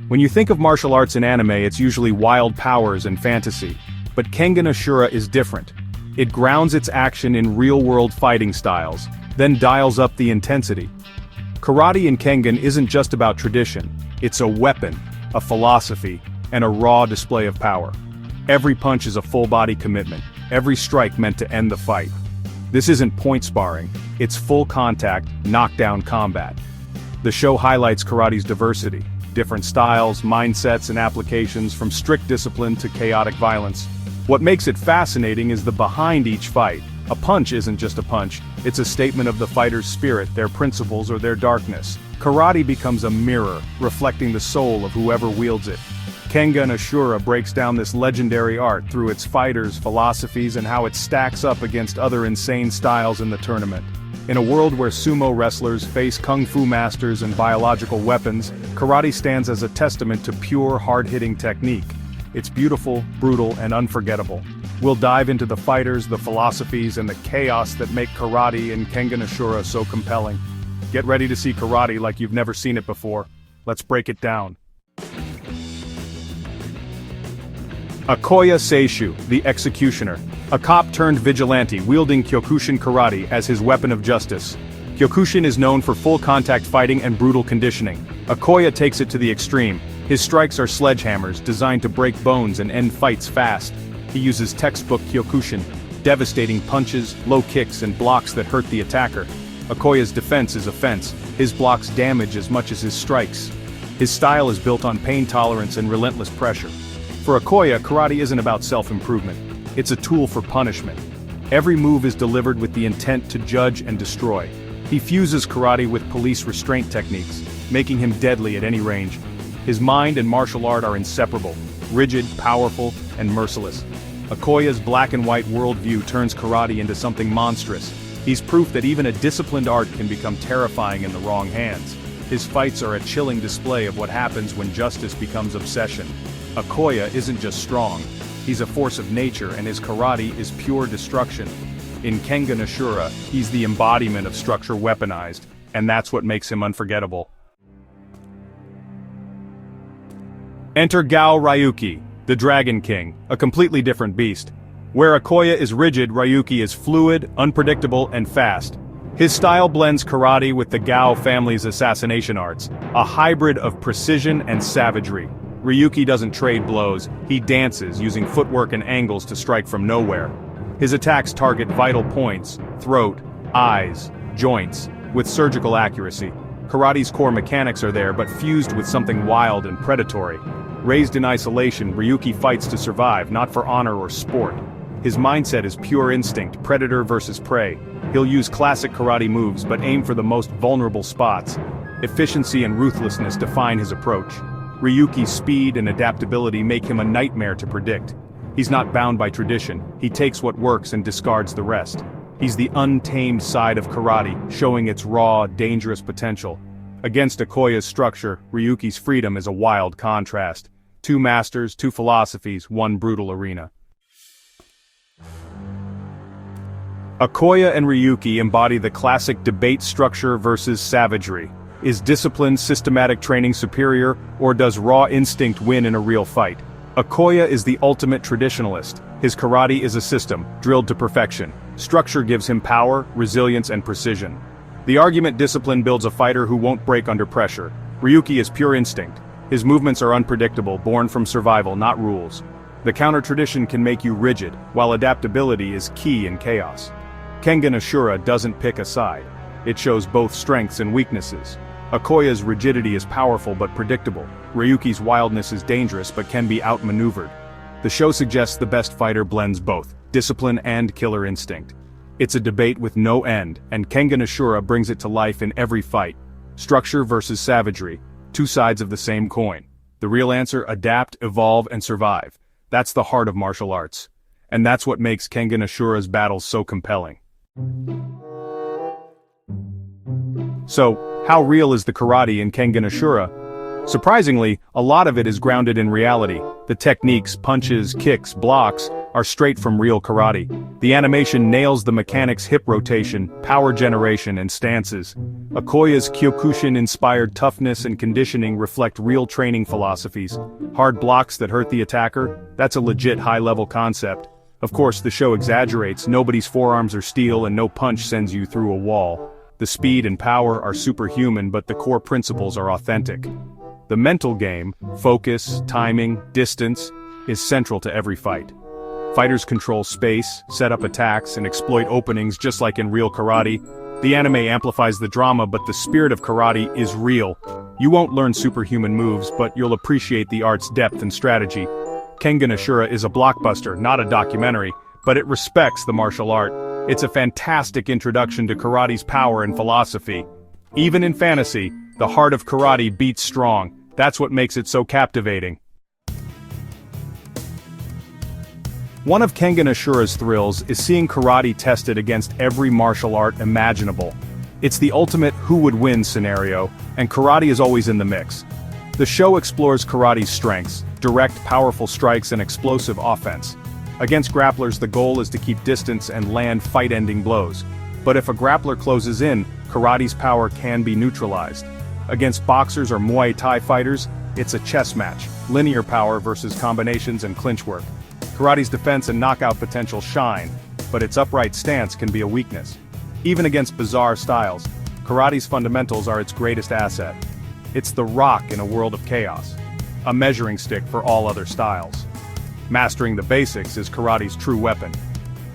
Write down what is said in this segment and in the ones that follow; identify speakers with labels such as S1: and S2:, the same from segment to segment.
S1: When you think of martial arts in anime, it's usually wild powers and fantasy. But Kengan Ashura is different. It grounds its action in real-world fighting styles, then dials up the intensity. Karate in Kengan isn't just about tradition, it's a weapon, a philosophy, and a raw display of power. Every punch is a full-body commitment, every strike meant to end the fight. This isn't point sparring, it's full-contact, knockdown combat. The show highlights karate's diversity, different styles, mindsets, and applications from strict discipline to chaotic violence. What makes it fascinating is the behind each fight. A punch isn't just a punch, it's a statement of the fighter's spirit, their principles, or their darkness. Karate becomes a mirror, reflecting the soul of whoever wields it. Kengan Ashura breaks down this legendary art through its fighters' philosophies and how it stacks up against other insane styles in the tournament. In a world where sumo wrestlers face kung fu masters and biological weapons, karate stands as a testament to pure, hard-hitting technique. It's beautiful, brutal, and unforgettable. We'll dive into the fighters, the philosophies, and the chaos that make karate and Kengan Ashura so compelling. Get ready to see karate like you've never seen it before. Let's break it down. Akoya Seishu, the Executioner. A cop turned vigilante wielding Kyokushin karate as his weapon of justice. Kyokushin is known for full-contact fighting and brutal conditioning. Akoya takes it to the extreme. His strikes are sledgehammers designed to break bones and end fights fast. He uses textbook Kyokushin, devastating punches, low kicks, and blocks that hurt the attacker. Akoya's defense is offense. His blocks damage as much as his strikes. His style is built on pain tolerance and relentless pressure. For Akoya, karate isn't about self-improvement. It's a tool for punishment. Every move is delivered with the intent to judge and destroy. He fuses karate with police restraint techniques, making him deadly at any range. His mind and martial art are inseparable, rigid, powerful, and merciless. Akoya's black and white worldview turns karate into something monstrous. He's proof that even a disciplined art can become terrifying in the wrong hands. His fights are a chilling display of what happens when justice becomes obsession. Akoya isn't just strong, he's a force of nature, and his karate is pure destruction. In Kengan Ashura, he's the embodiment of structure weaponized, and that's what makes him unforgettable. Enter Gaoh Ryuki, the Dragon King, a completely different beast. Where Akoya is rigid, Ryuki is fluid, unpredictable, and fast. His style blends karate with the Gaoh family's assassination arts, a hybrid of precision and savagery. Ryuki doesn't trade blows, he dances using footwork and angles to strike from nowhere. His attacks target vital points, throat, eyes, joints, with surgical accuracy. Karate's core mechanics are there but fused with something wild and predatory. Raised in isolation, Ryuki fights to survive, not for honor or sport. His mindset is pure instinct, predator versus prey. He'll use classic karate moves but aim for the most vulnerable spots. Efficiency and ruthlessness define his approach. Ryuki's speed and adaptability make him a nightmare to predict. He's not bound by tradition, he takes what works and discards the rest. He's the untamed side of karate, showing its raw, dangerous potential. Against Akoya's structure, Ryuki's freedom is a wild contrast. Two masters, two philosophies, one brutal arena. Akoya and Ryuki embody the classic debate structure versus savagery. Is disciplined, systematic training superior, or does raw instinct win in a real fight? Akoya is the ultimate traditionalist. His karate is a system, drilled to perfection. Structure gives him power, resilience, and precision. The argument discipline builds a fighter who won't break under pressure. Ryuki is pure instinct. His movements are unpredictable, born from survival, not rules. The counter-tradition can make you rigid, while adaptability is key in chaos. Kengan Ashura doesn't pick a side. It shows both strengths and weaknesses. Akoya's rigidity is powerful but predictable. Ryuki's wildness is dangerous but can be outmaneuvered. The show suggests the best fighter blends both, discipline and killer instinct. It's a debate with no end, and Kengan Ashura brings it to life in every fight. Structure versus savagery, two sides of the same coin. The real answer: adapt, evolve, and survive. That's the heart of martial arts. And that's what makes Kengan Ashura's battles so compelling. So, how real is the karate in Kengan Ashura? Surprisingly, a lot of it is grounded in reality. The techniques, punches, kicks, blocks, are straight from real karate. The animation nails the mechanics: hip rotation, power generation, and stances. Akoya's Kyokushin-inspired toughness and conditioning reflect real training philosophies. Hard blocks that hurt the attacker? That's a legit high-level concept. Of course, the show exaggerates, nobody's forearms are steel and no punch sends you through a wall. The speed and power are superhuman, but the core principles are authentic. The mental game, focus, timing, distance, is central to every fight. Fighters control space, set up attacks, and exploit openings just like in real karate. The anime amplifies the drama, but the spirit of karate is real. You won't learn superhuman moves, but you'll appreciate the art's depth and strategy. Kengan Ashura is a blockbuster, not a documentary, but it respects the martial art. It's a fantastic introduction to karate's power and philosophy. Even in fantasy, the heart of karate beats strong. That's what makes it so captivating. One of Kengan Ashura's thrills is seeing karate tested against every martial art imaginable. It's the ultimate who would win scenario, and karate is always in the mix. The show explores karate's strengths: direct, powerful strikes and explosive offense. Against grapplers, the goal is to keep distance and land fight-ending blows. But if a grappler closes in, karate's power can be neutralized. Against boxers or Muay Thai fighters, it's a chess match: linear power versus combinations and clinch work. Karate's defense and knockout potential shine, but its upright stance can be a weakness. Even against bizarre styles, karate's fundamentals are its greatest asset. It's the rock in a world of chaos, a measuring stick for all other styles. Mastering the basics is karate's true weapon.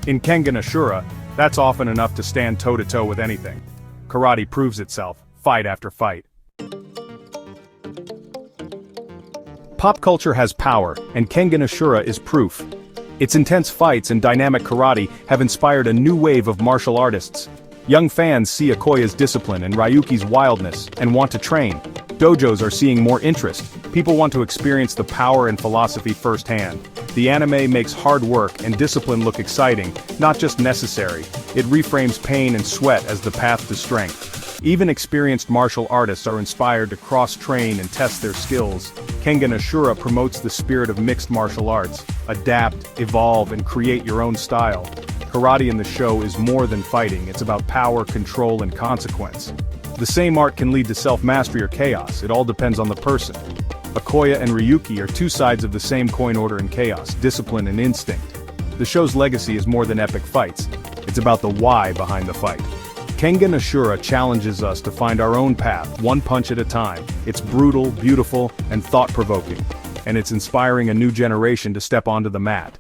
S1: In Kengan Ashura, that's often enough to stand toe-to-toe with anything. Karate proves itself, fight after fight. Pop culture has power, and Kengan Ashura is proof. Its intense fights and dynamic karate have inspired a new wave of martial artists. Young fans see Akoya's discipline and Ryuki's wildness and want to train. Dojos are seeing more interest. People want to experience the power and philosophy firsthand. The anime makes hard work and discipline look exciting, not just necessary. It reframes pain and sweat as the path to strength. Even experienced martial artists are inspired to cross-train and test their skills. Kengan Ashura promotes the spirit of mixed martial arts. Adapt, evolve, and create your own style. Karate in the show is more than fighting, it's about power, control, and consequence. The same art can lead to self-mastery or chaos, it all depends on the person. Akoya and Ryuki are two sides of the same coin: order and chaos, discipline and instinct. The show's legacy is more than epic fights, it's about the why behind the fight. Kengan Ashura challenges us to find our own path, one punch at a time. It's brutal, beautiful, and thought-provoking, and it's inspiring a new generation to step onto the mat.